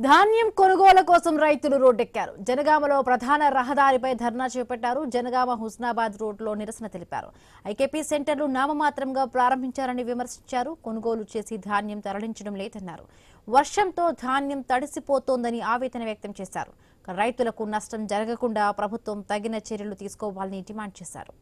ధాన్యం కొనుగోలు కోసం రైతులు రోడ్డెక్కారు. జనగామలో ప్రధాన రహదారిపై ధర్నా చేపట్టారు. జనగామ హుస్నాబాద్ రోడ్లో నిరసన తెలిపారు. ఐకేపీ సెంటర్లు నామమాత్రంగా ప్రారంభించారని విమర్శించారు. కొనుగోలు చేసి ధాన్యం తరలించడం లేదన్నారు. వర్షంతో ధాన్యం తడిసిపోతోందని ఆవేదన వ్యక్తం చేశారు. రైతులకు నష్టం జరగకుండా ప్రభుత్వం తగిన చర్యలు తీసుకోవాలని డిమాండ్ చేశారు.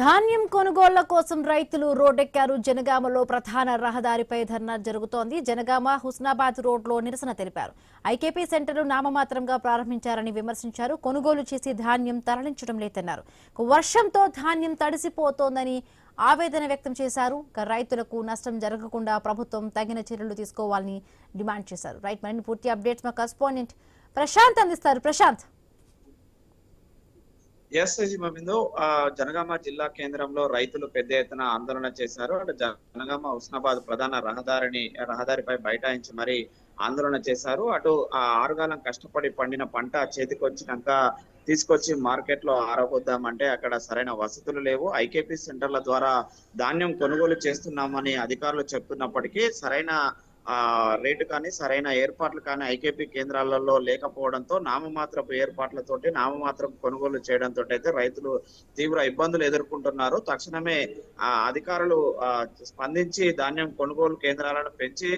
ధాన్యం కొనుగోళ్ల కోసం రైతులు రోడ్డెక్కారు. జనగామలో ప్రధాన రహదారిపై ధర్నా జరుగుతోంది. జనగామ హుస్నాబాద్ రోడ్లో నిరసన తెలిపారు. ఐకేపీ సెంటర్లు నామమాత్రంగా ప్రారంభించారని విమర్శించారు. కొనుగోలు చేసి ధాన్యం తరలించడం లేదన్నారు. వర్షంతో ధాన్యం తడిసిపోతోందని ఆవేదన వ్యక్తం చేశారు. రైతులకు నష్టం జరగకుండా ప్రభుత్వం తగిన చర్యలు తీసుకోవాలని డిమాండ్ చేశారు. రైట్, మరిన్ని పూర్తి అప్డేట్స్ మా కరెస్పాండెంట్ ప్రశాంత్ అందిస్తారు. ప్రశాంత్. జనగామ జిల్లా కేంద్రంలో రైతులు పెద్ద ఎత్తున ఆందోళన చేశారు. అంటే జనగామ హుస్నాబాద్ ప్రధాన రహదారిపై బైఠాయించి మరి ఆందోళన చేశారు. అటు ఆ ఆరుగాలం కష్టపడి పండిన పంట చేతికి వచ్చినాక తీసుకొచ్చి మార్కెట్ లో ఆరబోద్దామంటే అక్కడ సరైన వసతులు లేవు. ఐకేపీ సెంటర్ల ద్వారా ధాన్యం కొనుగోలు చేస్తున్నామని అధికారులు చెప్తున్నప్పటికీ సరైన రేటు కానీ సరైన ఏర్పాట్లు కానీ ఐకేపీ కేంద్రాలలో లేకపోవడంతో నామమాత్రపు ఏర్పాట్లతోటి నామమాత్రం కొనుగోలు చేయడంతో అయితే రైతులు తీవ్ర ఇబ్బందులు ఎదుర్కొంటున్నారు. తక్షణమే అధికారులు స్పందించి ధాన్యం కొనుగోలు కేంద్రాలను పెంచి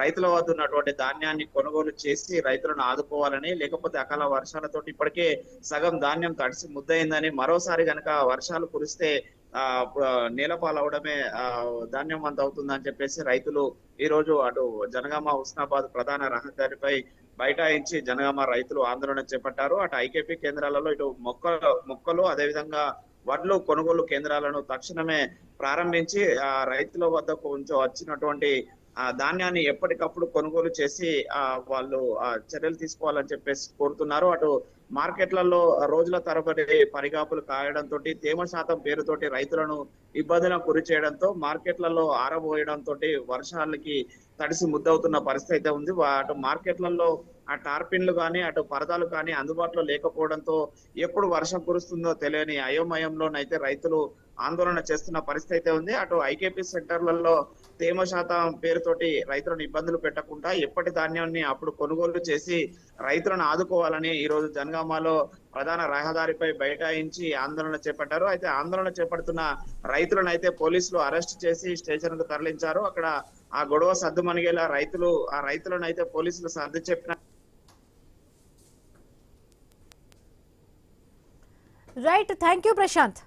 రైతుల వద్ద ఉన్నటువంటి ధాన్యాన్ని కొనుగోలు చేసి రైతులను ఆదుకోవాలని, లేకపోతే అకాల వర్షాలతోటి ఇప్పటికే సగం ధాన్యం తడిసి ముద్దయిందని, మరోసారి గనక వర్షాలు కురిస్తే నేలపాలవడమే ధాన్యం అంత అవుతుందని చెప్పేసి రైతులు ఈ రోజు అటు జనగామ హుస్నాబాద్ ప్రధాన రహదారిపై బైఠాయించి జనగామ రైతులు ఆందోళన చేపట్టారు. అటు ఐకేపీ కేంద్రాలలో ఇటు మొక్కలు అదేవిధంగా వడ్లు కొనుగోలు కేంద్రాలను తక్షణమే ప్రారంభించి రైతుల వద్ద కొంచెం వచ్చినటువంటి ధాన్యాన్ని ఎప్పటికప్పుడు కొనుగోలు చేసి వాళ్ళు చర్యలు తీసుకోవాలని చెప్పేసి కోరుతున్నారు. అటు మార్కెట్లలో రోజుల తరబడి పరిగాపులు కాయడంతో తేమ శాతం పేరుతోటి రైతులను ఇబ్బందులకు గురి చేయడంతో మార్కెట్లలో ఆరబోయడంతో వర్షాలకి తడిసి ముద్దవుతున్న పరిస్థితి అయితే ఉంది. అటు మార్కెట్లలో ఆ టార్పిన్లు కానీ అటు పరదాలు కానీ అందుబాటులో లేకపోవడంతో ఎప్పుడు వర్షం కురుస్తుందో తెలియని అయోమయంలోనైతే రైతులు ఆందోళన చేస్తున్న పరిస్థితి అయితే ఉంది. అటు ఐకేపీ సెంటర్లలో తేమ శాతం పేరుతోటి రైతులను ఇబ్బందులు పెట్టకుండా ఎప్పటి ధాన్యాన్ని అప్పుడు కొనుగోలు చేసి రైతులను ఆదుకోవాలని ఈ రోజు జనగామలో ప్రధాన రహదారిపై బైఠాయించి ఆందోళన చేపట్టారు. అయితే ఆందోళన చేపడుతున్న రైతులను అయితే పోలీసులు అరెస్ట్ చేసి స్టేషన్ కు తరలించారు. అక్కడ ఆ గొడవ సద్దుమణిగేలా రైతులను అయితే పోలీసులు సర్ది చెప్పిన. Right, thank you Prashanth.